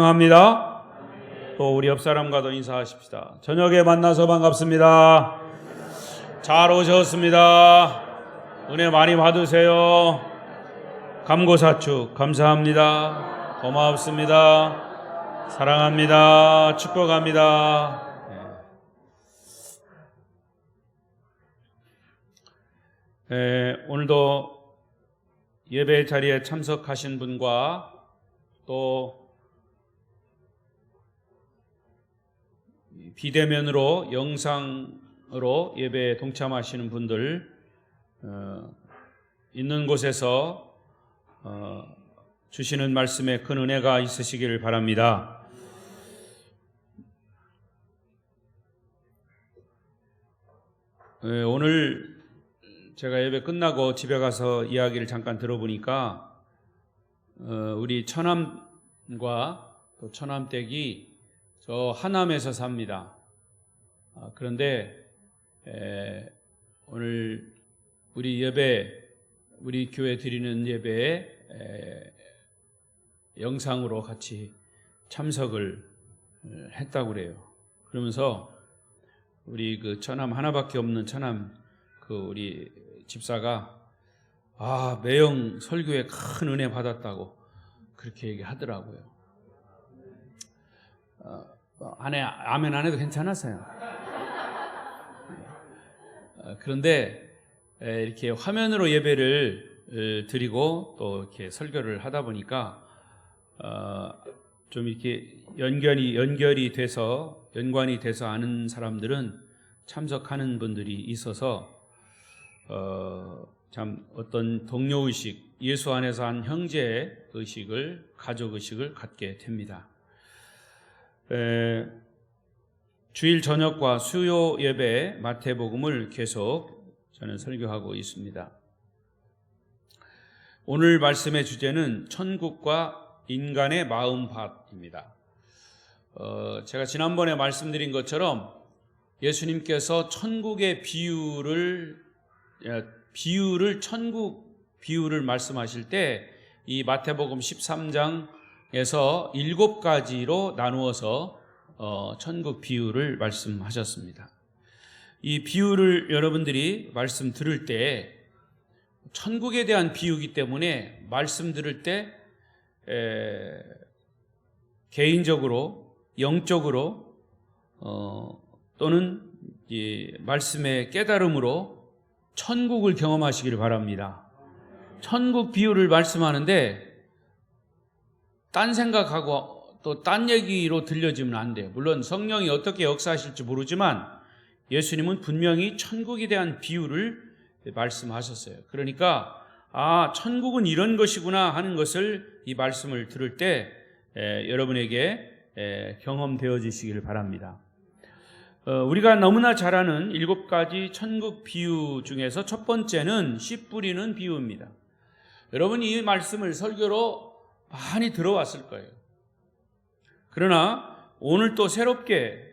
합니다. 또 우리 옆 사람과도 인사하십시다. 저녁에 만나서 반갑습니다. 잘 오셨습니다. 은혜 많이 받으세요. 감고사축 감사합니다. 고맙습니다. 사랑합니다. 축복합니다. 오늘도 예배 자리에 참석하신 분과 또 비대면으로 영상으로 예배에 동참하시는 분들 있는 곳에서 주시는 말씀에 큰 은혜가 있으시기를 바랍니다. 오늘 제가 예배 끝나고 집에 가서 이야기를 잠깐 들어보니까 우리 처남과 또 처남댁이 저 하남에서 삽니다. 그런데 오늘 우리 교회 드리는 예배에 영상으로 같이 참석을 했다고 그래요. 그러면서 우리 그 처남 하나밖에 없는 처남 우리 집사가 매형 설교에 큰 은혜 받았다고 그렇게 얘기하더라고요. 아멘 안 해도 괜찮았어요. 그런데 이렇게 화면으로 예배를 드리고 또 이렇게 설교를 하다 보니까 좀 이렇게 연관이 돼서 아는 사람들은 참석하는 분들이 있어서 참 어떤 동료의식, 예수 안에서 한 형제의식을, 가족의식을 갖게 됩니다. 주일 저녁과 수요 예배 마태복음을 계속 저는 설교하고 있습니다. 오늘 말씀의 주제는 천국과 인간의 마음밭입니다. 제가 지난번에 말씀드린 것처럼 예수님께서 천국의 천국 비유를 말씀하실 때 이 마태복음 13장에서 7가지로 나누어서 천국 비유를 말씀하셨습니다. 이 비유를 여러분들이 말씀 들을 때 천국에 대한 비유이기 때문에 말씀 들을 때 개인적으로 영적으로 또는 이 말씀의 깨달음으로 천국을 경험하시기를 바랍니다. 천국 비유를 말씀하는데 딴 생각하고 또 딴 얘기로 들려지면 안 돼요. 물론 성령이 어떻게 역사하실지 모르지만 예수님은 분명히 천국에 대한 비유를 말씀하셨어요. 그러니까 천국은 이런 것이구나 하는 것을 이 말씀을 들을 때 여러분에게 경험되어지시기를 바랍니다. 우리가 너무나 잘 아는 7가지 천국 비유 중에서 첫 번째는 씨 뿌리는 비유입니다. 여러분이 이 말씀을 설교로 많이 들어왔을 거예요. 그러나 오늘 또 새롭게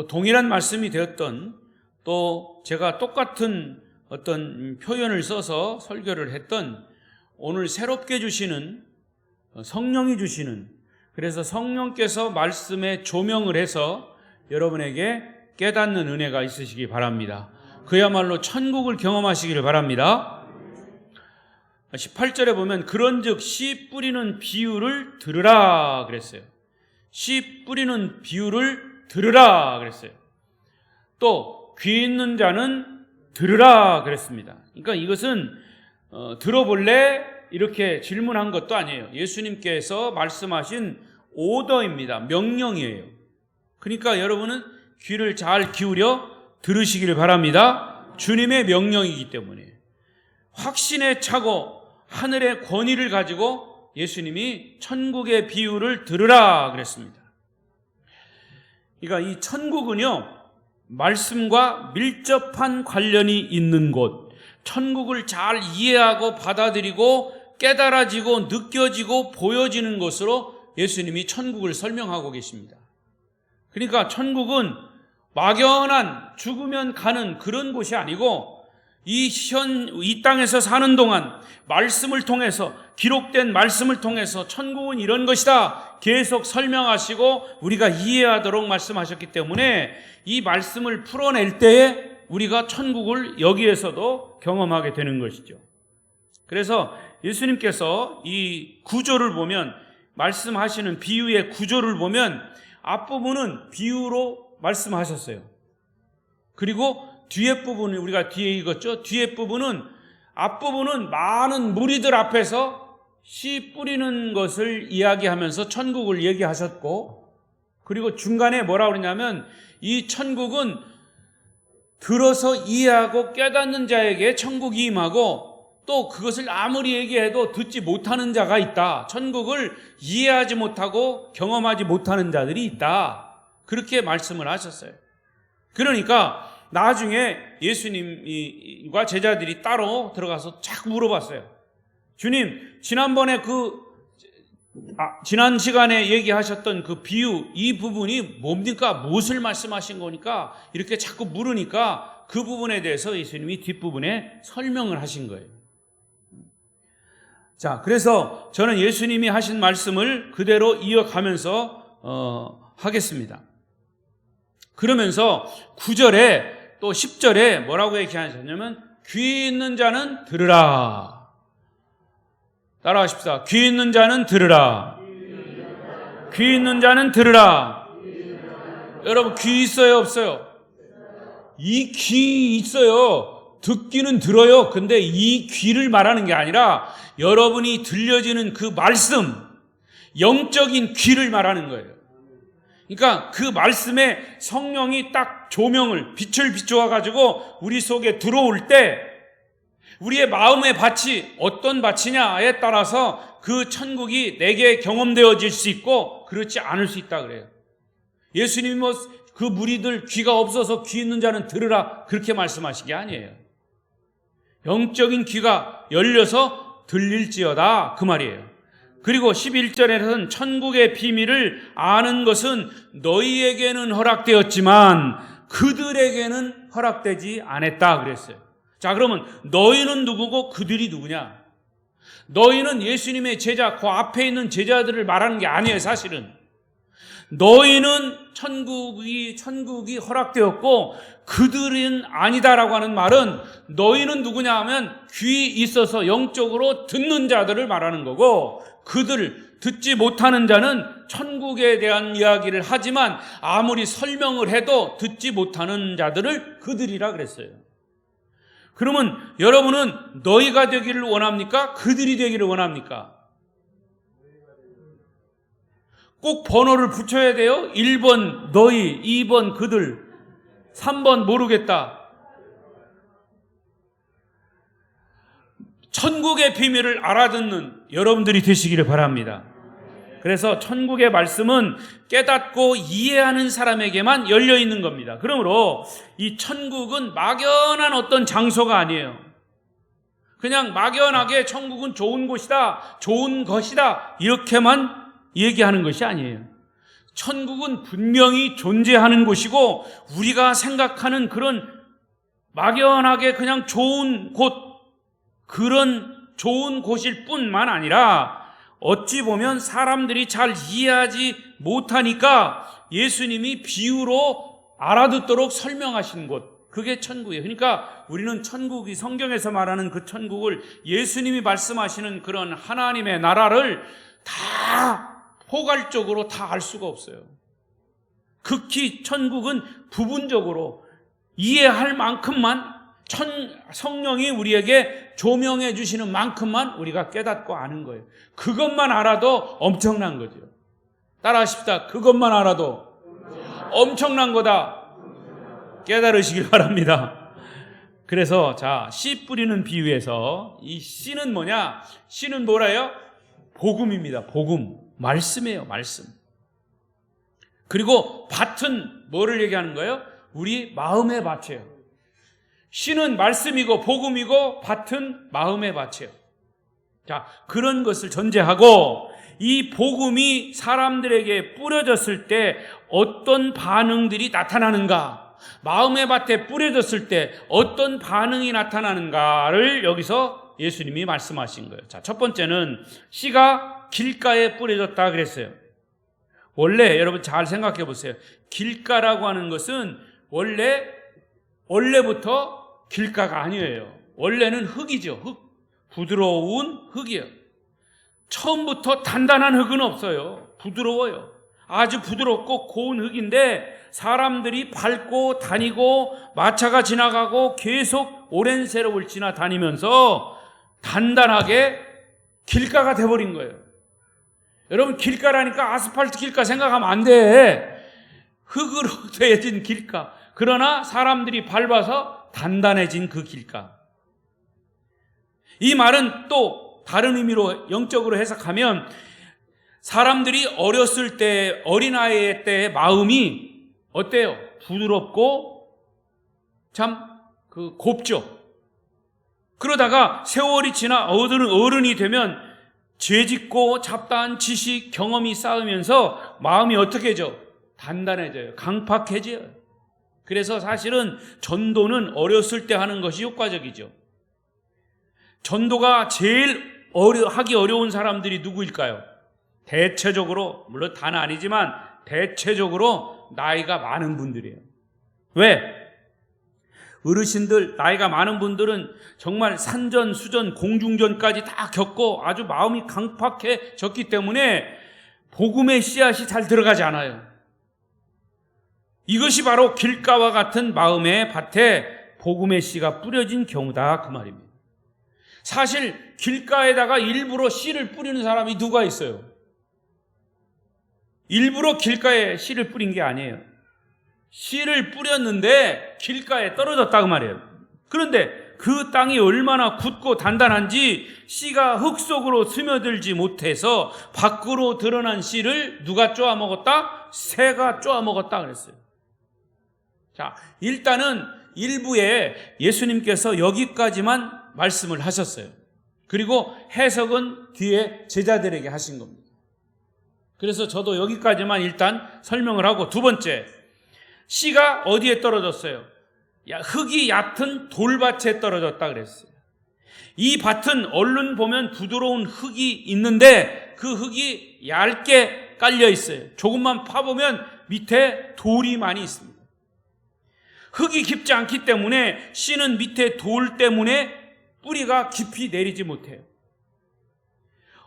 동일한 말씀이 되었던, 또 제가 똑같은 어떤 표현을 써서 설교를 했던, 오늘 새롭게 주시는 성령이 주시는, 그래서 성령께서 말씀에 조명을 해서 여러분에게 깨닫는 은혜가 있으시기 바랍니다. 그야말로 천국을 경험하시기를 바랍니다. 18절에 보면 그런즉 씨 뿌리는 비유를 들으라 그랬어요. 씨 뿌리는 비유를 들으라 그랬어요. 또 귀 있는 자는 들으라 그랬습니다. 그러니까 이것은 들어볼래? 이렇게 질문한 것도 아니에요. 예수님께서 말씀하신 오더입니다. 명령이에요. 그러니까 여러분은 귀를 잘 기울여 들으시기를 바랍니다. 주님의 명령이기 때문에. 확신에 차고 하늘의 권위를 가지고 예수님이 천국의 비유를 들으라 그랬습니다. 그러니까 이 천국은요, 말씀과 밀접한 관련이 있는 곳, 천국을 잘 이해하고 받아들이고 깨달아지고 느껴지고 보여지는 것으로 예수님이 천국을 설명하고 계십니다. 그러니까 천국은 막연한 죽으면 가는 그런 곳이 아니고 이 땅에서 사는 동안 말씀을 통해서, 기록된 말씀을 통해서 천국은 이런 것이다 계속 설명하시고 우리가 이해하도록 말씀하셨기 때문에 이 말씀을 풀어낼 때에 우리가 천국을 여기에서도 경험하게 되는 것이죠. 그래서 예수님께서 이 구조를 보면, 말씀하시는 비유의 구조를 보면 앞부분은 비유로 말씀하셨어요. 그리고 뒤에 부분은, 우리가 뒤에 읽었죠? 뒤에 부분은, 앞부분은 많은 무리들 앞에서 씨 뿌리는 것을 이야기하면서 천국을 얘기하셨고, 그리고 중간에 뭐라고 그러냐면 이 천국은 들어서 이해하고 깨닫는 자에게 천국이 임하고, 또 그것을 아무리 얘기해도 듣지 못하는 자가 있다. 천국을 이해하지 못하고 경험하지 못하는 자들이 있다. 그렇게 말씀을 하셨어요. 그러니까 나중에 예수님과 제자들이 따로 들어가서 자꾸 물어봤어요. 주님, 지난번에 지난 시간에 얘기하셨던 그 비유, 이 부분이 뭡니까? 무엇을 말씀하신 거니까? 이렇게 자꾸 물으니까 그 부분에 대해서 예수님이 뒷부분에 설명을 하신 거예요. 자, 그래서 저는 예수님이 하신 말씀을 그대로 이어가면서 하겠습니다. 그러면서 9절에 또 10절에 뭐라고 얘기하셨냐면 귀 있는 자는 들으라. 따라하십시다. 귀 있는 자는 들으라. 귀 있는 자는 들으라. 여러분, 귀 있어요, 없어요? 이 귀 있어요. 듣기는 들어요. 근데 이 귀를 말하는 게 아니라 여러분이 들려지는 그 말씀, 영적인 귀를 말하는 거예요. 그러니까 그 말씀에 성령이 딱 조명을, 빛을 비추어 가지고 우리 속에 들어올 때 우리의 마음의 밭이 어떤 밭이냐에 따라서 그 천국이 내게 경험되어질 수 있고 그렇지 않을 수 있다 그래요. 예수님이 그 무리들 귀가 없어서 귀 있는 자는 들으라 그렇게 말씀하신 게 아니에요. 영적인 귀가 열려서 들릴지어다 그 말이에요. 그리고 11절에는 천국의 비밀을 아는 것은 너희에게는 허락되었지만 그들에게는 허락되지 않았다 그랬어요. 자, 그러면 너희는 누구고 그들이 누구냐? 너희는 예수님의 제자, 그 앞에 있는 제자들을 말하는 게 아니에요. 사실은 너희는 천국이 허락되었고 그들은 아니다라고 하는 말은 너희는 누구냐 하면 귀 있어서 영적으로 듣는 자들을 말하는 거고, 그들 듣지 못하는 자는 천국에 대한 이야기를 하지만 아무리 설명을 해도 듣지 못하는 자들을 그들이라 그랬어요. 그러면 여러분은 너희가 되기를 원합니까? 그들이 되기를 원합니까? 꼭 번호를 붙여야 돼요? 1번 너희, 2번 그들, 3번 모르겠다. 천국의 비밀을 알아듣는 여러분들이 되시기를 바랍니다. 그래서 천국의 말씀은 깨닫고 이해하는 사람에게만 열려 있는 겁니다. 그러므로 이 천국은 막연한 어떤 장소가 아니에요. 그냥 막연하게 천국은 좋은 곳이다, 좋은 것이다 이렇게만 얘기하는 것이 아니에요. 천국은 분명히 존재하는 곳이고 우리가 생각하는 그런 막연하게 그냥 좋은 곳, 그런 좋은 곳일 뿐만 아니라 어찌 보면 사람들이 잘 이해하지 못하니까 예수님이 비유로 알아듣도록 설명하신 곳, 그게 천국이에요. 그러니까 우리는 천국이, 성경에서 말하는 그 천국을, 예수님이 말씀하시는 그런 하나님의 나라를 다 포괄적으로 다 알 수가 없어요. 극히 천국은 부분적으로 이해할 만큼만, 성령이 우리에게 조명해 주시는 만큼만 우리가 깨닫고 아는 거예요. 그것만 알아도 엄청난 거죠. 따라하십시다. 그것만 알아도 엄청난 거다. 깨달으시길 바랍니다. 그래서 자, 씨 뿌리는 비유에서 이 씨는 뭐냐? 씨는 뭐라요? 복음입니다. 복음. 말씀이에요. 말씀. 그리고 밭은 뭐를 얘기하는 거예요? 우리 마음의 밭이에요. 씨는 말씀이고 복음이고 밭은 마음의 밭이에요. 자, 그런 것을 전제하고 이 복음이 사람들에게 뿌려졌을 때 어떤 반응들이 나타나는가? 마음의 밭에 뿌려졌을 때 어떤 반응이 나타나는가를 여기서 예수님이 말씀하신 거예요. 자, 첫 번째는 씨가 길가에 뿌려졌다 그랬어요. 원래 여러분 잘 생각해 보세요. 길가라고 하는 것은 원래부터 길가가 아니에요. 원래는 흙이죠. 흙. 부드러운 흙이에요. 처음부터 단단한 흙은 없어요. 부드러워요. 아주 부드럽고 고운 흙인데 사람들이 밟고 다니고 마차가 지나가고 계속 오랜 세월을 지나다니면서 단단하게 길가가 돼버린 거예요. 여러분, 길가라니까 아스팔트 길가 생각하면 안 돼. 흙으로 되어진 길가. 그러나 사람들이 밟아서 단단해진 그 길가. 이 말은 또 다른 의미로 영적으로 해석하면 사람들이 어렸을 때, 어린아이 때의 마음이 어때요? 부드럽고 참 곱죠. 그러다가 세월이 지나 어른이 되면 죄짓고 잡다한 지식, 경험이 쌓으면서 마음이 어떻게 해져? 단단해져요. 강팍해져요. 그래서 사실은 전도는 어렸을 때 하는 것이 효과적이죠. 전도가 제일 하기 어려운 사람들이 누구일까요? 대체적으로, 물론 다는 아니지만 대체적으로 나이가 많은 분들이에요. 왜? 어르신들, 나이가 많은 분들은 정말 산전, 수전, 공중전까지 다 겪고 아주 마음이 강팍해졌기 때문에 복음의 씨앗이 잘 들어가지 않아요. 이것이 바로 길가와 같은 마음의 밭에 복음의 씨가 뿌려진 경우다, 그 말입니다. 사실 길가에다가 일부러 씨를 뿌리는 사람이 누가 있어요? 일부러 길가에 씨를 뿌린 게 아니에요. 씨를 뿌렸는데 길가에 떨어졌다, 그 말이에요. 그런데 그 땅이 얼마나 굳고 단단한지 씨가 흙 속으로 스며들지 못해서 밖으로 드러난 씨를 누가 쪼아 먹었다? 새가 쪼아 먹었다 그랬어요. 자, 일단은 일부에 예수님께서 여기까지만 말씀을 하셨어요. 그리고 해석은 뒤에 제자들에게 하신 겁니다. 그래서 저도 여기까지만 일단 설명을 하고, 두 번째, 씨가 어디에 떨어졌어요? 흙이 얕은 돌밭에 떨어졌다 그랬어요. 이 밭은 얼른 보면 부드러운 흙이 있는데 그 흙이 얇게 깔려 있어요. 조금만 파보면 밑에 돌이 많이 있습니다. 흙이 깊지 않기 때문에 씨는 밑에 돌 때문에 뿌리가 깊이 내리지 못해요.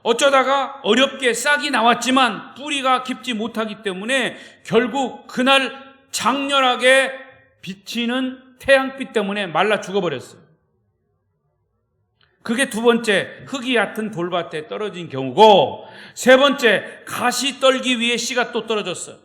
어쩌다가 어렵게 싹이 나왔지만 뿌리가 깊지 못하기 때문에 결국 그날 장렬하게 비치는 태양빛 때문에 말라 죽어버렸어요. 그게 두 번째, 흙이 얕은 돌밭에 떨어진 경우고, 세 번째, 가시떨기 위에 씨가 또 떨어졌어요.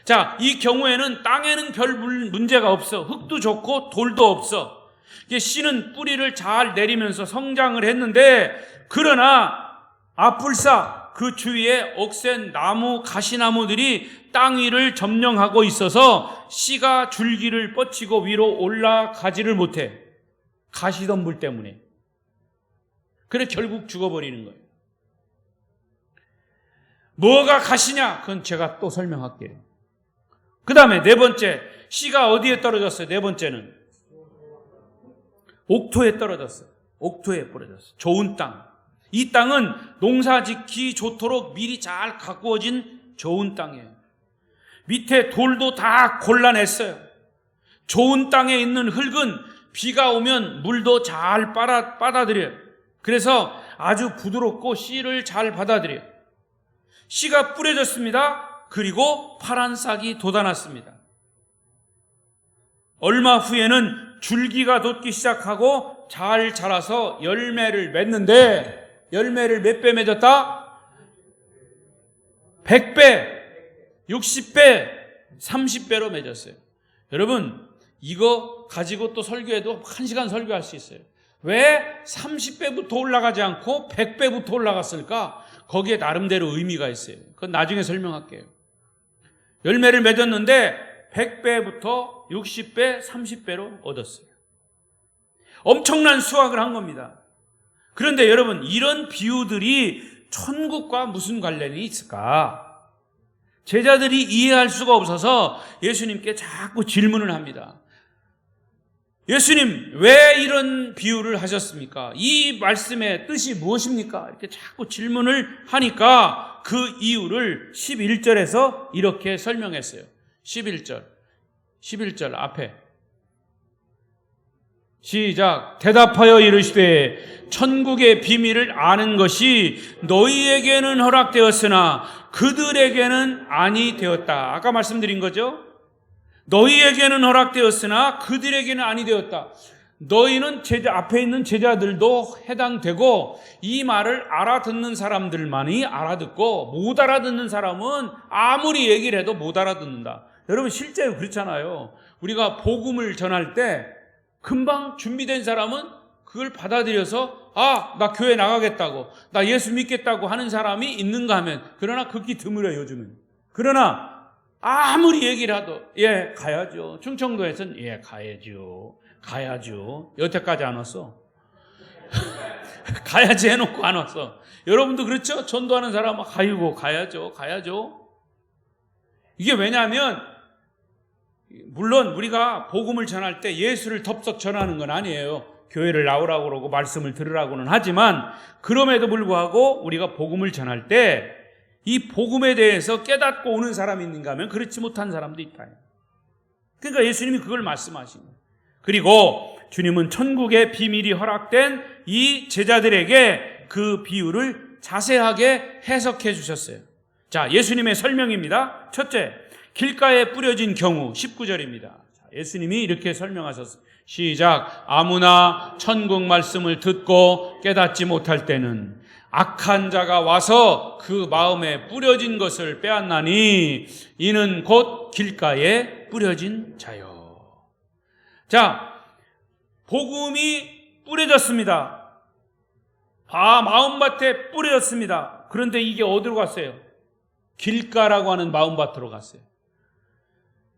자, 이 경우에는 땅에는 별 문제가 없어. 흙도 좋고 돌도 없어. 씨는 뿌리를 잘 내리면서 성장을 했는데, 그러나 앞불사 그 주위에 억센 나무, 가시나무들이 땅 위를 점령하고 있어서 씨가 줄기를 뻗치고 위로 올라가지를 못해. 가시덤불 때문에. 그래 결국 죽어버리는 거예요. 뭐가 가시냐? 그건 제가 또 설명할게요. 그 다음에 네 번째, 씨가 어디에 떨어졌어요? 네 번째는 옥토에 떨어졌어요. 옥토에 뿌려졌어요. 좋은 땅. 이 땅은 농사 짓기 좋도록 미리 잘 가꾸어진 좋은 땅이에요. 밑에 돌도 다 골라냈어요. 좋은 땅에 있는 흙은 비가 오면 물도 잘 빨아들여요. 그래서 아주 부드럽고 씨를 잘 받아들여요. 씨가 뿌려졌습니다. 그리고 파란 싹이 돋아났습니다. 얼마 후에는 줄기가 돋기 시작하고 잘 자라서 열매를 맺는데, 열매를 몇 배 맺었다? 100배, 60배, 30배로 맺었어요. 여러분, 이거 가지고 또 설교해도 1시간 설교할 수 있어요. 왜 30배부터 올라가지 않고 100배부터 올라갔을까? 거기에 나름대로 의미가 있어요. 그건 나중에 설명할게요. 열매를 맺었는데 100배부터 60배, 30배로 얻었어요. 엄청난 수확을 한 겁니다. 그런데 여러분, 이런 비유들이 천국과 무슨 관련이 있을까? 제자들이 이해할 수가 없어서 예수님께 자꾸 질문을 합니다. 예수님, 왜 이런 비유를 하셨습니까? 이 말씀의 뜻이 무엇입니까? 이렇게 자꾸 질문을 하니까 그 이유를 11절에서 이렇게 설명했어요. 11절 앞에 시작. 대답하여 이르시되 천국의 비밀을 아는 것이 너희에게는 허락되었으나 그들에게는 아니 되었다. 아까 말씀드린 거죠. 너희에게는 허락되었으나 그들에게는 아니 되었다. 너희는 앞에 있는 제자들도 해당되고 이 말을 알아듣는 사람들만이 알아듣고 못 알아듣는 사람은 아무리 얘기를 해도 못 알아듣는다. 여러분 실제로 그렇잖아요. 우리가 복음을 전할 때 금방 준비된 사람은 그걸 받아들여서 나 교회 나가겠다고, 나 예수 믿겠다고 하는 사람이 있는가 하면, 그러나 극히 드물어요 요즘은. 그러나 아무리 얘기를 해도 가야죠. 충청도에서는 가야죠. 여태까지 안 왔어. 가야지 해놓고 안 왔어. 여러분도 그렇죠? 전도하는 사람은 가야죠. 이게 왜냐하면 물론 우리가 복음을 전할 때 예수를 덥석 전하는 건 아니에요. 교회를 나오라고 그러고 말씀을 들으라고는 하지만 그럼에도 불구하고 우리가 복음을 전할 때 이 복음에 대해서 깨닫고 오는 사람이 있는가 하면 그렇지 못한 사람도 있다. 그러니까 예수님이 그걸 말씀하신 거예요. 그리고 주님은 천국의 비밀이 허락된 이 제자들에게 그 비유를 자세하게 해석해 주셨어요. 자, 예수님의 설명입니다. 첫째, 길가에 뿌려진 경우 19절입니다. 예수님이 이렇게 설명하셨어요. 시작. 아무나 천국 말씀을 듣고 깨닫지 못할 때는 악한 자가 와서 그 마음에 뿌려진 것을 빼앗나니 이는 곧 길가에 뿌려진 자요. 자, 복음이 뿌려졌습니다. 마음밭에 뿌려졌습니다. 그런데 이게 어디로 갔어요? 길가라고 하는 마음밭으로 갔어요.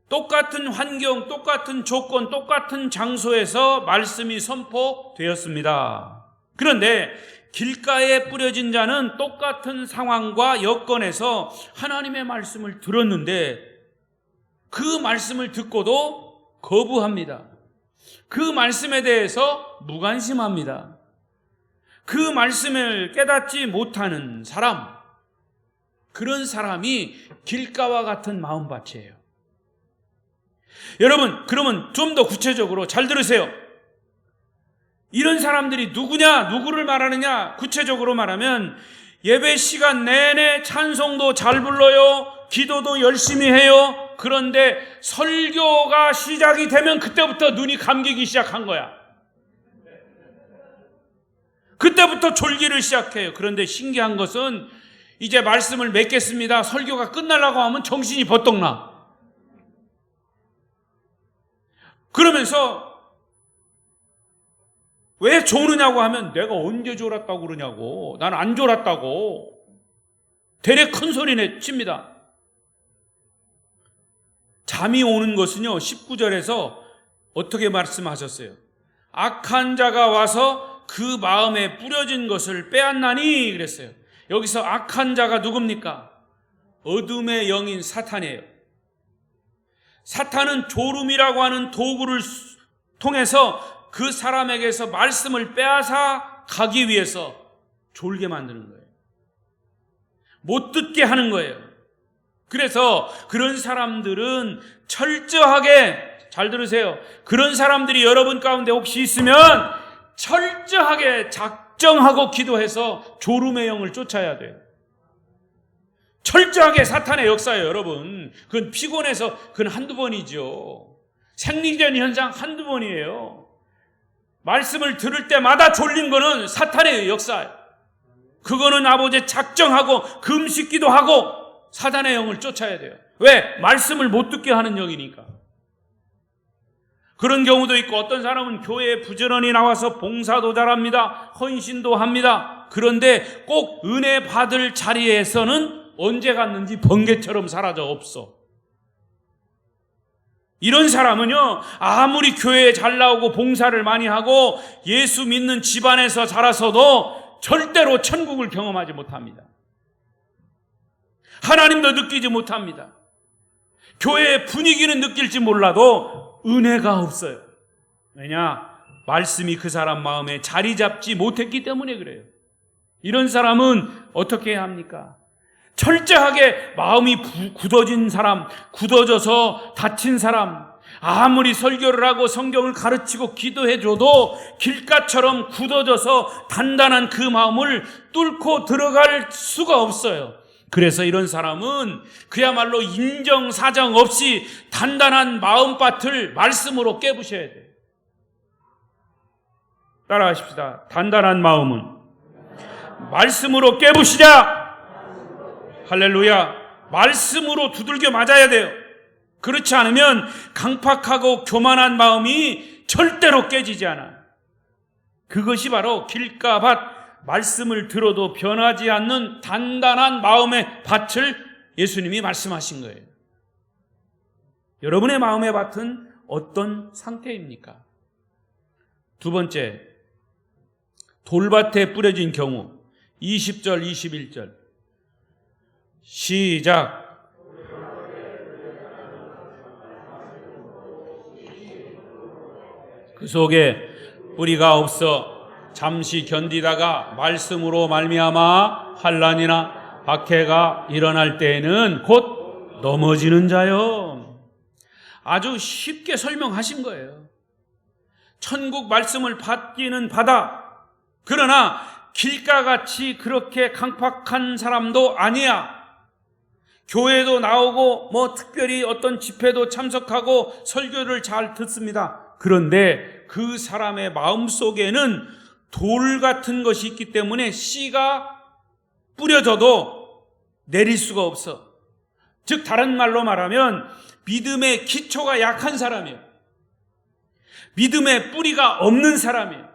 똑같은 환경, 똑같은 조건, 똑같은 장소에서 말씀이 선포되었습니다. 그런데 길가에 뿌려진 자는 똑같은 상황과 여건에서 하나님의 말씀을 들었는데 그 말씀을 듣고도 거부합니다. 그 말씀에 대해서 무관심합니다. 그 말씀을 깨닫지 못하는 사람, 그런 사람이 길가와 같은 마음밭이에요. 여러분, 그러면 좀 더 구체적으로 잘 들으세요. 이런 사람들이 누구를 말하느냐? 구체적으로 말하면 예배 시간 내내 찬송도 잘 불러요. 기도도 열심히 해요. 그런데 설교가 시작이 되면 그때부터 눈이 감기기 시작한 거야. 그때부터 졸기를 시작해요. 그런데 신기한 것은 이제 말씀을 맺겠습니다. 설교가 끝나려고 하면 정신이 버떡 나. 그러면서 왜 조느냐고 하면 내가 언제 졸았다고 그러냐고. 난 안 졸았다고. 되레 큰 소리 칩니다. 잠이 오는 것은요, 19절에서 어떻게 말씀하셨어요? 악한 자가 와서 그 마음에 뿌려진 것을 빼앗나니 그랬어요. 여기서 악한 자가 누굽니까? 어둠의 영인 사탄이에요. 사탄은 졸음이라고 하는 도구를 통해서 그 사람에게서 말씀을 빼앗아 가기 위해서 졸게 만드는 거예요. 못 듣게 하는 거예요. 그래서 그런 사람들은 철저하게, 잘 들으세요. 그런 사람들이 여러분 가운데 혹시 있으면 철저하게 작정하고 기도해서 졸음의 영을 쫓아야 돼요. 철저하게 사탄의 역사예요, 여러분. 그건 피곤해서 그건 한두 번이죠. 생리전 현상 한두 번이에요. 말씀을 들을 때마다 졸린 거는 사탄의 역사예요. 그거는 아버지 작정하고 금식기도 하고 사단의 영을 쫓아야 돼요. 왜? 말씀을 못 듣게 하는 영이니까. 그런 경우도 있고 어떤 사람은 교회에 부지런히 나와서 봉사도 잘합니다. 헌신도 합니다. 그런데 꼭 은혜 받을 자리에서는 언제 갔는지 번개처럼 사라져 없어. 이런 사람은요, 아무리 교회에 잘 나오고 봉사를 많이 하고 예수 믿는 집안에서 자라서도 절대로 천국을 경험하지 못합니다. 하나님도 느끼지 못합니다. 교회의 분위기는 느낄지 몰라도 은혜가 없어요. 왜냐? 말씀이 그 사람 마음에 자리 잡지 못했기 때문에 그래요. 이런 사람은 어떻게 해야 합니까? 철저하게 마음이 굳어진 사람, 굳어져서 다친 사람, 아무리 설교를 하고 성경을 가르치고 기도해줘도 길가처럼 굳어져서 단단한 그 마음을 뚫고 들어갈 수가 없어요. 그래서 이런 사람은 그야말로 인정사정 없이 단단한 마음밭을 말씀으로 깨부셔야 돼요. 따라하십시다. 단단한 마음은 말씀으로 깨부시자. 할렐루야. 말씀으로 두들겨 맞아야 돼요. 그렇지 않으면 강팍하고 교만한 마음이 절대로 깨지지 않아요. 그것이 바로 길가밭, 말씀을 들어도 변하지 않는 단단한 마음의 밭을 예수님이 말씀하신 거예요. 여러분의 마음의 밭은 어떤 상태입니까? 두 번째, 돌밭에 뿌려진 경우. 20절, 21절 시작. 그 속에 뿌리가 없어 잠시 견디다가 말씀으로 말미암아 환난이나 박해가 일어날 때에는 곧 넘어지는 자요. 아주 쉽게 설명하신 거예요. 천국 말씀을 받기는 받아. 그러나 길가같이 그렇게 강팍한 사람도 아니야. 교회도 나오고 특별히 어떤 집회도 참석하고 설교를 잘 듣습니다. 그런데 그 사람의 마음속에는 돌 같은 것이 있기 때문에 씨가 뿌려져도 내릴 수가 없어. 즉 다른 말로 말하면 믿음의 기초가 약한 사람이에요. 믿음의 뿌리가 없는 사람이에요.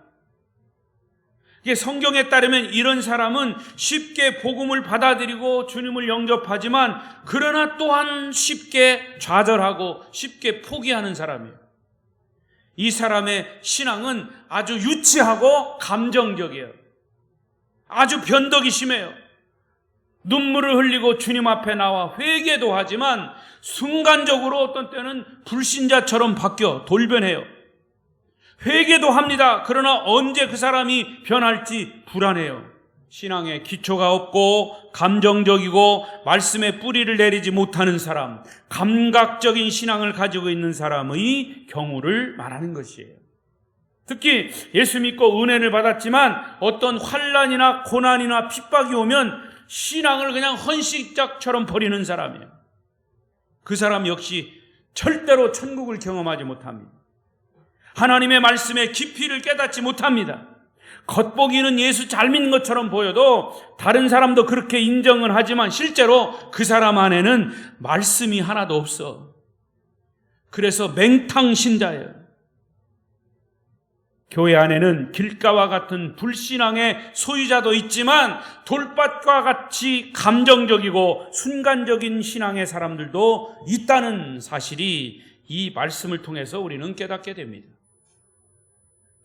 이게 성경에 따르면 이런 사람은 쉽게 복음을 받아들이고 주님을 영접하지만 그러나 또한 쉽게 좌절하고 쉽게 포기하는 사람이에요. 이 사람의 신앙은 아주 유치하고 감정적이에요. 아주 변덕이 심해요. 눈물을 흘리고 주님 앞에 나와 회개도 하지만 순간적으로 어떤 때는 불신자처럼 바뀌어 돌변해요. 회개도 합니다. 그러나 언제 그 사람이 변할지 불안해요. 신앙에 기초가 없고 감정적이고 말씀에 뿌리를 내리지 못하는 사람, 감각적인 신앙을 가지고 있는 사람의 경우를 말하는 것이에요. 특히 예수 믿고 은혜를 받았지만 어떤 환난이나 고난이나 핍박이 오면 신앙을 그냥 헌신짝처럼 버리는 사람이에요. 그 사람 역시 절대로 천국을 경험하지 못합니다. 하나님의 말씀의 깊이를 깨닫지 못합니다. 겉보기는 예수 잘 믿는 것처럼 보여도 다른 사람도 그렇게 인정을 하지만 실제로 그 사람 안에는 말씀이 하나도 없어. 그래서 맹탕신자예요. 교회 안에는 길가와 같은 불신앙의 소유자도 있지만 돌밭과 같이 감정적이고 순간적인 신앙의 사람들도 있다는 사실이 이 말씀을 통해서 우리는 깨닫게 됩니다.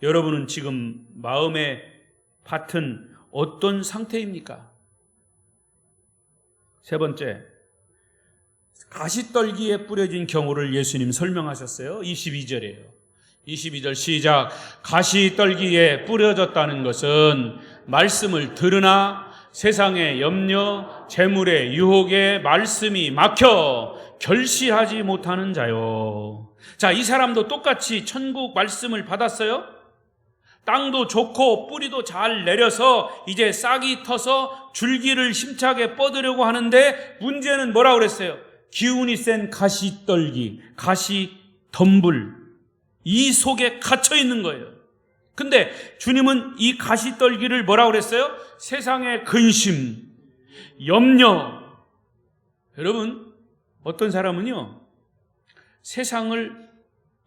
여러분은 지금 마음의 밭은 어떤 상태입니까? 세 번째, 가시떨기에 뿌려진 경우를 예수님 설명하셨어요. 22절이에요. 22절 시작. 가시떨기에 뿌려졌다는 것은 말씀을 들으나 세상의 염려, 재물의 유혹에 말씀이 막혀 결실하지 못하는 자요. 자, 이 사람도 똑같이 천국 말씀을 받았어요. 땅도 좋고 뿌리도 잘 내려서 이제 싹이 터서 줄기를 힘차게 뻗으려고 하는데 문제는 뭐라고 그랬어요? 기운이 센 가시떨기, 가시덤불, 이 속에 갇혀 있는 거예요. 근데 주님은 이 가시떨기를 뭐라고 그랬어요? 세상의 근심, 염려. 여러분, 어떤 사람은요,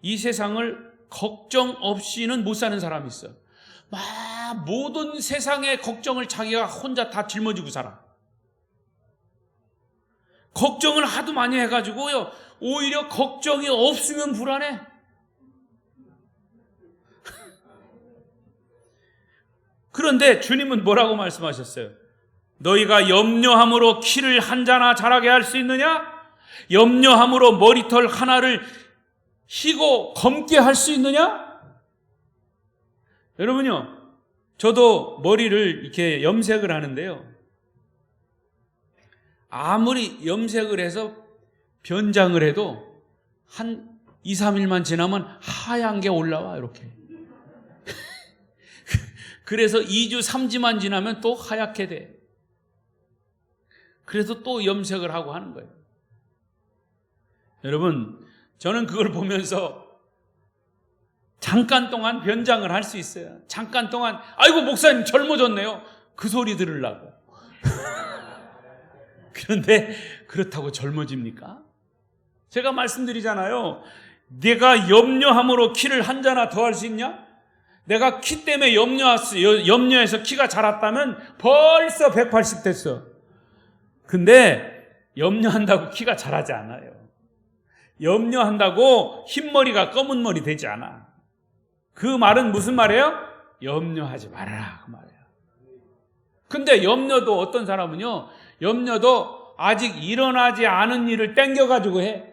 이 세상을 걱정 없이는 못 사는 사람이 있어요. 막 모든 세상의 걱정을 자기가 혼자 다 짊어지고 살아. 걱정을 하도 많이 해가지고요, 오히려 걱정이 없으면 불안해. 그런데 주님은 뭐라고 말씀하셨어요? 너희가 염려함으로 키를 한 자나 자라게 할 수 있느냐? 염려함으로 머리털 하나를 희고 검게 할 수 있느냐? 여러분요, 저도 머리를 이렇게 염색을 하는데요, 아무리 염색을 해서 변장을 해도 한 2, 3일만 지나면 하얀 게 올라와, 이렇게. 그래서 2주, 3주만 지나면 또 하얗게 돼. 그래서 또 염색을 하고 하는 거예요. 여러분, 저는 그걸 보면서 잠깐 동안 변장을 할 수 있어요. 잠깐 동안, 아이고 목사님 젊어졌네요, 그 소리 들으려고. 그런데 그렇다고 젊어집니까? 제가 말씀드리잖아요. 내가 염려함으로 키를 한 자나 더 할 수 있냐? 내가 키 때문에 염려해서 키가 자랐다면 벌써 180 됐어. 근데 염려한다고 키가 자라지 않아요. 염려한다고 흰머리가 검은 머리 되지 않아. 그 말은 무슨 말이에요? 염려하지 말아라, 그 말이에요. 근데 염려도 어떤 사람은요, 염려도 아직 일어나지 않은 일을 땡겨가지고 해.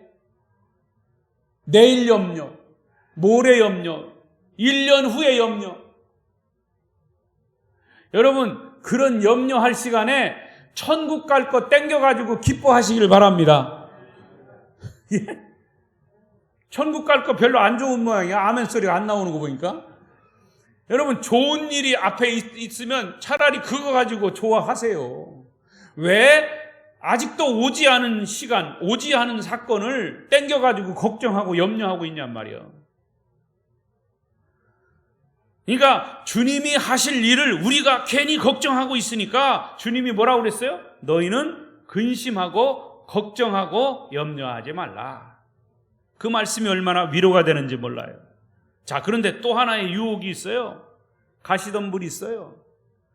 내일 염려, 모레 염려, 1년 후에 염려. 여러분, 그런 염려할 시간에 천국 갈 거 땡겨가지고 기뻐하시길 바랍니다. 예? 천국 갈 거 별로 안 좋은 모양이야. 아멘 소리가 안 나오는 거 보니까. 여러분, 좋은 일이 앞에 있으면 차라리 그거 가지고 좋아하세요. 왜? 아직도 오지 않은 시간, 오지 않은 사건을 땡겨가지고 걱정하고 염려하고 있냔 말이에요. 그러니까 주님이 하실 일을 우리가 괜히 걱정하고 있으니까 주님이 뭐라고 그랬어요? 너희는 근심하고 걱정하고 염려하지 말라. 그 말씀이 얼마나 위로가 되는지 몰라요. 자, 그런데 또 하나의 유혹이 있어요. 가시덤불이 있어요.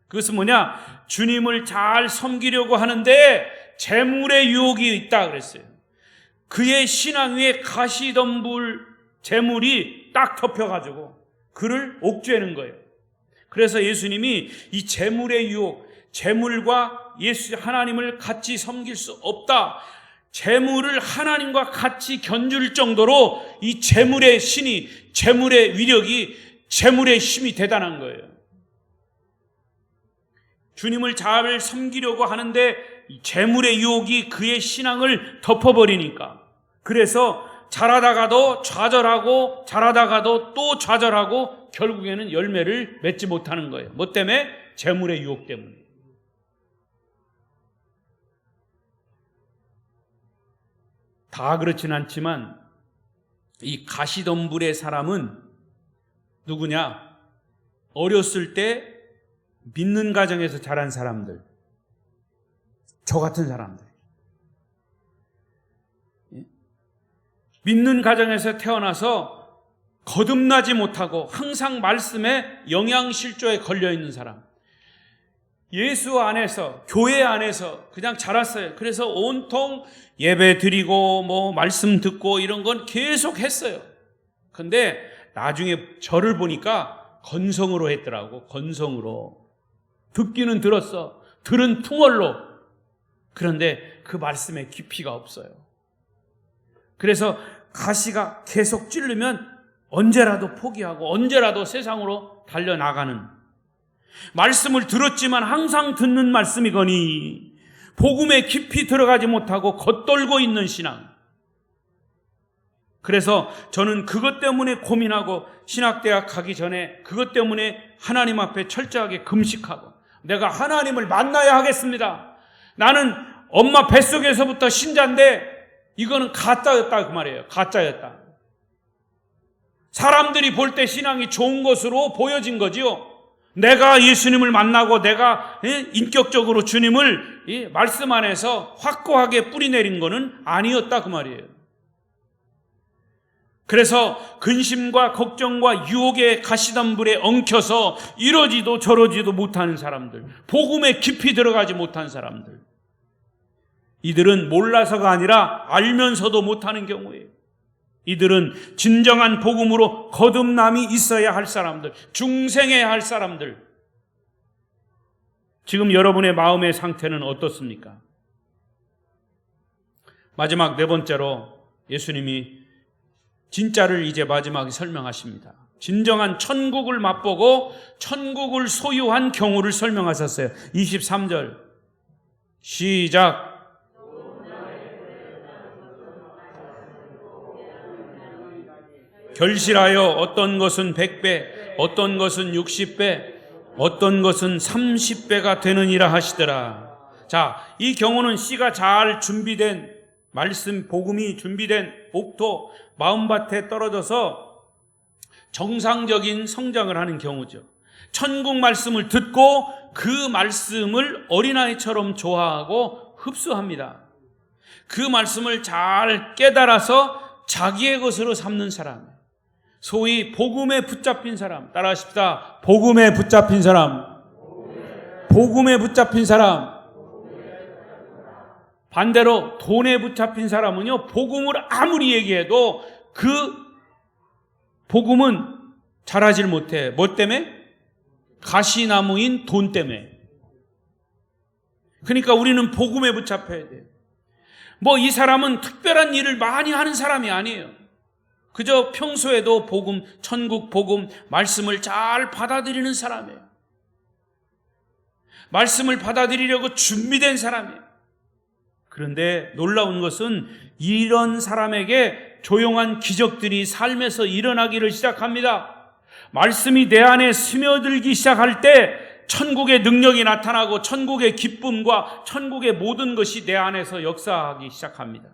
그것은 뭐냐? 주님을 잘 섬기려고 하는데 재물의 유혹이 있다 그랬어요. 그의 신앙 위에 가시덤불 재물이 딱 덮여가지고 그를 옥죄는 거예요. 그래서 예수님이 이 재물의 유혹, 재물과 예수 하나님을 같이 섬길 수 없다, 재물을 하나님과 같이 견줄 정도로 이 재물의 신이, 재물의 위력이, 재물의 힘이 대단한 거예요. 주님을 잘 섬기려고 하는데 재물의 유혹이 그의 신앙을 덮어버리니까, 그래서 잘하다가도 좌절하고 잘하다가도 또 좌절하고 결국에는 열매를 맺지 못하는 거예요. 뭐 때문에? 재물의 유혹 때문에. 다 그렇진 않지만 이 가시덤불의 사람은 누구냐? 어렸을 때 믿는 가정에서 자란 사람들, 저 같은 사람들, 믿는 가정에서 태어나서 거듭나지 못하고 항상 말씀에 영양실조에 걸려있는 사람, 예수 안에서, 교회 안에서 그냥 자랐어요. 그래서 온통 예배 드리고 뭐 말씀 듣고 이런 건 계속 했어요. 근데 나중에 저를 보니까 건성으로 했더라고. 건성으로. 듣기는 들었어. 들은 풍월로. 그런데 그 말씀에 깊이가 없어요. 그래서 가시가 계속 찌르면 언제라도 포기하고 언제라도 세상으로 달려나가는, 말씀을 들었지만 항상 듣는 말씀이거니 복음에 깊이 들어가지 못하고 겉돌고 있는 신앙. 그래서 저는 그것 때문에 고민하고 신학대학 가기 전에 그것 때문에 하나님 앞에 철저하게 금식하고, 내가 하나님을 만나야 하겠습니다. 나는 엄마 뱃속에서부터 신자인데 이거는 가짜였다, 그 말이에요. 가짜였다. 사람들이 볼 때 신앙이 좋은 것으로 보여진 거지요. 내가 예수님을 만나고 내가 인격적으로 주님을 말씀 안에서 확고하게 뿌리내린 거는 아니었다, 그 말이에요. 그래서 근심과 걱정과 유혹의 가시덤불에 엉켜서 이러지도 저러지도 못하는 사람들, 복음에 깊이 들어가지 못한 사람들, 이들은 몰라서가 아니라 알면서도 못하는 경우예요. 이들은 진정한 복음으로 거듭남이 있어야 할 사람들, 중생해야 할 사람들, 지금 여러분의 마음의 상태는 어떻습니까? 마지막 네 번째로 예수님이 진짜를 이제 마지막에 설명하십니다. 진정한 천국을 맛보고 천국을 소유한 경우를 설명하셨어요. 23절 시작. 결실하여 어떤 것은 100배, 어떤 것은 60배, 어떤 것은 30배가 되느니라 하시더라. 자, 이 경우는 씨가 잘 준비된 말씀, 복음이 준비된 옥토, 마음밭에 떨어져서 정상적인 성장을 하는 경우죠. 천국 말씀을 듣고 그 말씀을 어린아이처럼 좋아하고 흡수합니다. 그 말씀을 잘 깨달아서 자기의 것으로 삼는 사람, 소위 복음에 붙잡힌 사람, 따라하십시다. 복음에 붙잡힌 사람, 복음에 붙잡힌 사람. 반대로 돈에 붙잡힌 사람은요, 복음을 아무리 얘기해도 그 복음은 자라질 못해. 뭐 때문에? 가시나무인 돈 때문에. 그러니까 우리는 복음에 붙잡혀야 돼요. 뭐 이 사람은 특별한 일을 많이 하는 사람이 아니에요. 그저 평소에도 복음, 천국 복음, 말씀을 잘 받아들이는 사람이에요. 말씀을 받아들이려고 준비된 사람이에요. 그런데 놀라운 것은 이런 사람에게 조용한 기적들이 삶에서 일어나기를 시작합니다. 말씀이 내 안에 스며들기 시작할 때 천국의 능력이 나타나고 천국의 기쁨과 천국의 모든 것이 내 안에서 역사하기 시작합니다.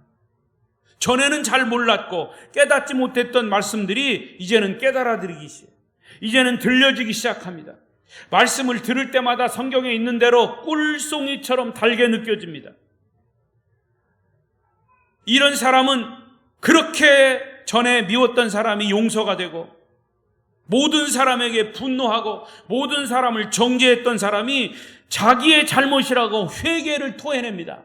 전에는 잘 몰랐고 깨닫지 못했던 말씀들이 이제는 깨달아들이기 시작, 이제는 들려지기 시작합니다. 말씀을 들을 때마다 성경에 있는 대로 꿀송이처럼 달게 느껴집니다. 이런 사람은 그렇게 전에 미웠던 사람이 용서가 되고 모든 사람에게 분노하고 모든 사람을 정죄했던 사람이 자기의 잘못이라고 회개를 토해냅니다.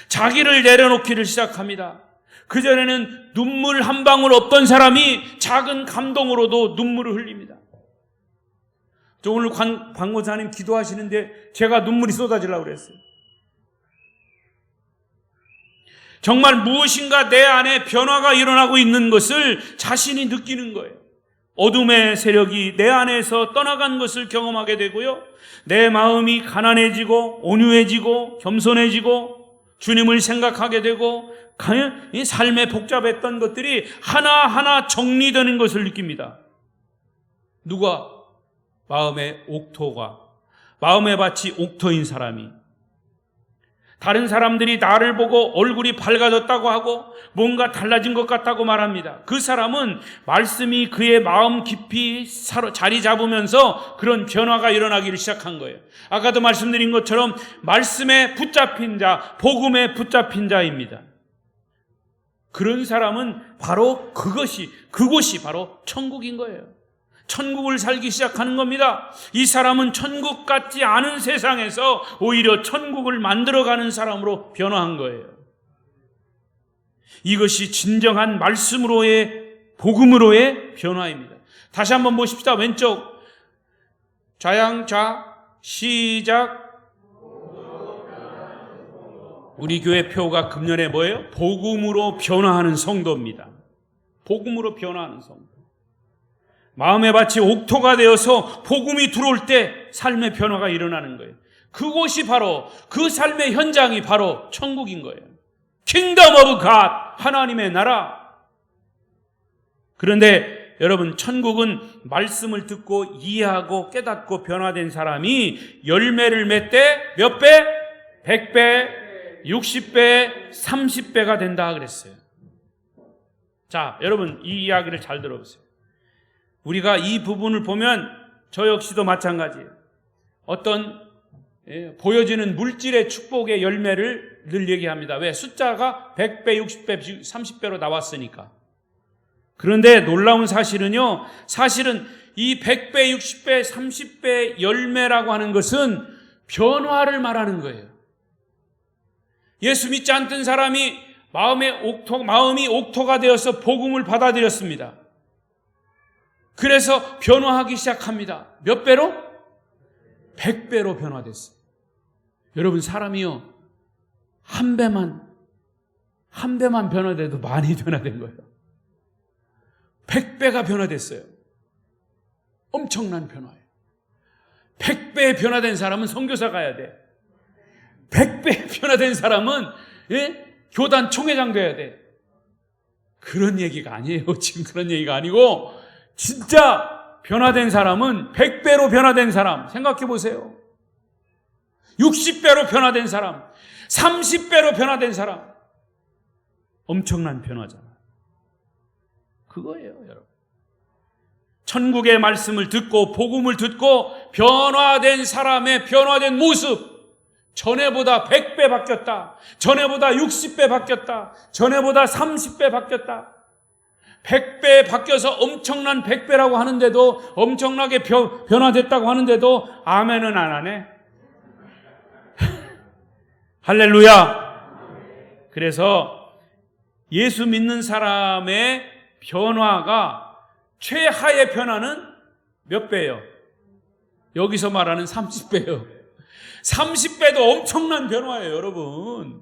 자기를 내려놓기를 시작합니다. 그전에는 눈물 한 방울 없던 사람이 작은 감동으로도 눈물을 흘립니다. 저 오늘 광고사님 기도하시는데 제가 눈물이 쏟아지려고 그랬어요. 정말 무엇인가 내 안에 변화가 일어나고 있는 것을 자신이 느끼는 거예요. 어둠의 세력이 내 안에서 떠나간 것을 경험하게 되고요. 내 마음이 가난해지고 온유해지고 겸손해지고 주님을 생각하게 되고 이 삶에 복잡했던 것들이 하나하나 정리되는 것을 느낍니다. 누가? 마음의 옥토가, 마음의 밭이 옥토인 사람이. 다른 사람들이 나를 보고 얼굴이 밝아졌다고 하고 뭔가 달라진 것 같다고 말합니다. 그 사람은 말씀이 그의 마음 깊이 자리 잡으면서 그런 변화가 일어나기를 시작한 거예요. 아까도 말씀드린 것처럼 말씀에 붙잡힌 자, 복음에 붙잡힌 자입니다. 그런 사람은 바로 그곳이 바로 천국인 거예요. 천국을 살기 시작하는 겁니다. 이 사람은 천국 같지 않은 세상에서 오히려 천국을 만들어가는 사람으로 변화한 거예요. 이것이 진정한 말씀으로의, 복음으로의 변화입니다. 다시 한번 보십시다. 왼쪽 좌양좌 시작. 우리 교회 표가 금년에 뭐예요? 복음으로 변화하는 성도입니다. 복음으로 변화하는 성도. 마음의 밭이 옥토가 되어서 복음이 들어올 때 삶의 변화가 일어나는 거예요. 그곳이 바로, 그 삶의 현장이 바로 천국인 거예요. 킹덤 오브 갓, 하나님의 나라. 그런데 여러분, 천국은 말씀을 듣고 이해하고 깨닫고 변화된 사람이 열매를 맺되 몇 배? 100배, 60배, 30배가 된다 그랬어요. 자, 여러분, 이 이야기를 잘 들어보세요. 우리가 이 부분을 보면 저 역시도 마찬가지예요. 어떤 보여지는 물질의 축복의 열매를 늘 얘기합니다. 왜? 숫자가 100배, 60배, 30배로 나왔으니까. 그런데 놀라운 사실은요, 사실은 이 100배, 60배, 30배 열매라고 하는 것은 변화를 말하는 거예요. 예수 믿지 않던 사람이 마음이 옥토가 되어서 복음을 100배로 변화됐어요. 여러분, 사람이요, 한 배만 변화돼도 많이 변화된 거예요. 100배가 변화됐어요. 엄청난 변화예요. 100배 변화된 사람은 선교사 가야 돼. 100배 변화된 사람은 교단 총회장 돼야 돼. 그런 얘기가 아니에요. 지금 그런 얘기가 아니고, 진짜 변화된 사람은 100배로 변화된 사람 생각해 보세요. 60배로 변화된 사람, 30배로 변화된 사람, 엄청난 변화잖아요. 그거예요, 여러분. 천국의 말씀을 듣고 복음을 듣고 변화된 사람의 변화된 모습, 전에보다 100배 바뀌었다, 전에보다 60배 바뀌었다, 전에보다 30배 바뀌었다, 100배 바뀌어서 엄청난 100배라고 하는데도, 엄청나게 변화됐다고 하는데도 아멘은 안 하네. 할렐루야. 그래서 예수 믿는 사람의 변화가, 최하의 변화는 몇 배예요? 여기서 말하는 30배예요. 30배도 엄청난 변화예요, 여러분.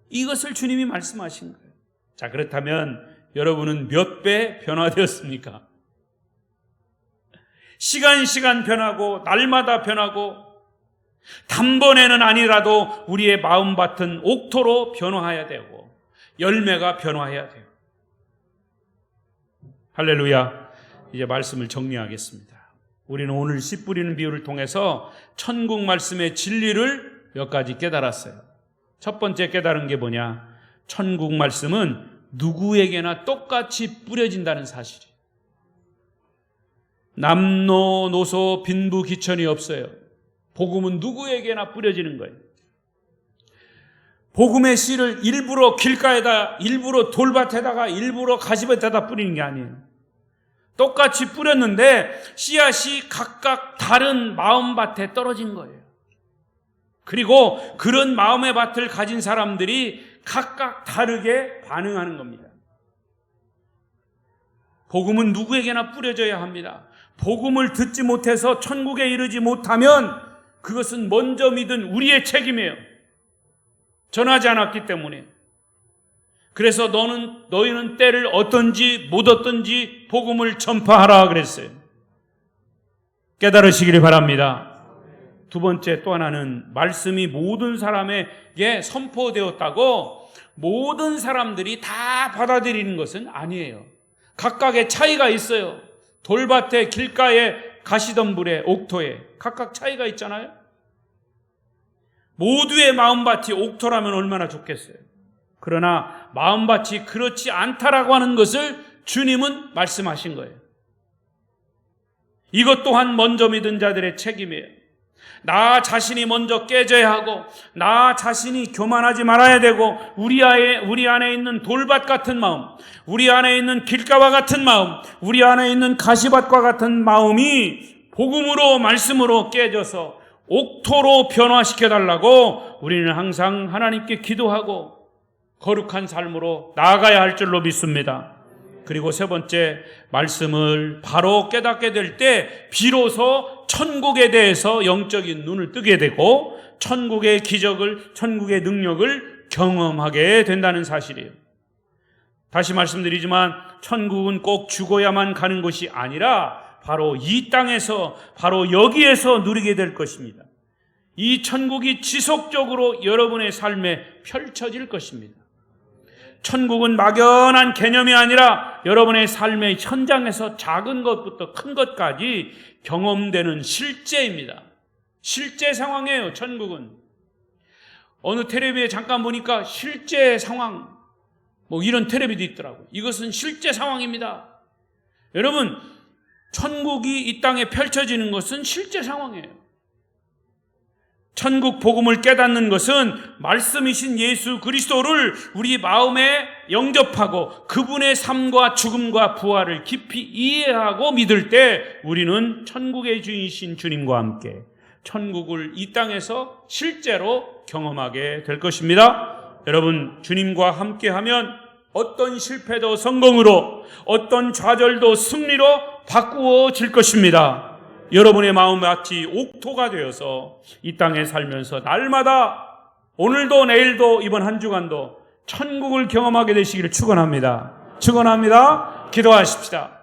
이것을 주님이 말씀하신 거예요. 자, 그렇다면 여러분은 몇 배 변화되었습니까? 시간 변하고 날마다 변하고, 단번에는 아니라도 우리의 마음밭은 옥토로 변화해야 되고 열매가 변화해야 돼요. 할렐루야. 이제 말씀을 정리하겠습니다. 우리는 오늘 씨 뿌리는 비유를 통해서 천국 말씀의 진리를 몇 가지 깨달았어요. 첫 번째 깨달은 게 뭐냐? 천국 말씀은 누구에게나 똑같이 뿌려진다는 사실이에요. 남노노소 빈부귀천이 없어요. 복음은 누구에게나 뿌려지는 거예요. 복음의 씨를 일부러 길가에다, 일부러 돌밭에다가, 일부러 가시밭에다 뿌리는 게 아니에요. 똑같이 뿌렸는데 씨앗이 각각 다른 마음밭에 떨어진 거예요. 그리고 그런 마음의 밭을 가진 사람들이 각각 다르게 반응하는 겁니다. 복음은 누구에게나 뿌려져야 합니다. 복음을 듣지 못해서 천국에 이르지 못하면 그것은 먼저 믿은 우리의 책임이에요. 전하지 않았기 때문에. 그래서 너희는 때를 얻든지 못 얻든지 복음을 전파하라 그랬어요. 깨달으시기를 바랍니다. 두 번째, 또 하나는 말씀이 모든 사람에게 선포되었다고 모든 사람들이 다 받아들이는 것은 아니에요. 각각의 차이가 있어요. 돌밭에, 길가에, 가시덤불에, 옥토에 각각 차이가 있잖아요. 모두의 마음밭이 옥토라면 얼마나 좋겠어요. 그러나 마음밭이 그렇지 않다라고 하는 것을 주님은 말씀하신 거예요. 이것 또한 먼저 믿은 자들의 책임이에요. 나 자신이 먼저 깨져야 하고, 나 자신이 교만하지 말아야 되고, 우리 안에 있는 돌밭 같은 마음, 우리 안에 있는 길가와 같은 마음, 우리 안에 있는 가시밭과 같은 마음이 복음으로, 말씀으로 깨져서 옥토로 변화시켜달라고 우리는 항상 하나님께 기도하고 거룩한 삶으로 나아가야 할 줄로 믿습니다. 그리고 세 번째, 말씀을 바로 깨닫게 될 때 비로소 천국에 대해서 영적인 눈을 뜨게 되고 천국의 기적을, 천국의 능력을 경험하게 된다는 사실이에요. 다시 말씀드리지만 천국은 꼭 죽어야만 가는 것이 아니라 바로 이 땅에서, 바로 여기에서 누리게 될 것입니다. 이 천국이 지속적으로 여러분의 삶에 펼쳐질 것입니다. 천국은 막연한 개념이 아니라 여러분의 삶의 현장에서 작은 것부터 큰 것까지 경험되는 실제입니다. 실제 상황이에요, 천국은. 어느 텔레비에 잠깐 보니까 실제 상황, 이런 텔레비도 있더라고요. 이것은 실제 상황입니다. 여러분, 천국이 이 땅에 펼쳐지는 것은 실제 상황이에요. 천국 복음을 깨닫는 것은 말씀이신 예수 그리스도를 우리 마음에 영접하고 그분의 삶과 죽음과 부활을 깊이 이해하고 믿을 때 우리는 천국의 주인이신 주님과 함께 천국을 이 땅에서 실제로 경험하게 될 것입니다. 여러분, 주님과 함께하면 어떤 실패도 성공으로, 어떤 좌절도 승리로 바꾸어질 것입니다. 여러분의 마음밭이 옥토가 되어서 이 땅에 살면서 날마다 오늘도 내일도 이번 한 주간도 천국을 경험하게 되시기를 축원합니다. 축원합니다. 기도하십시다.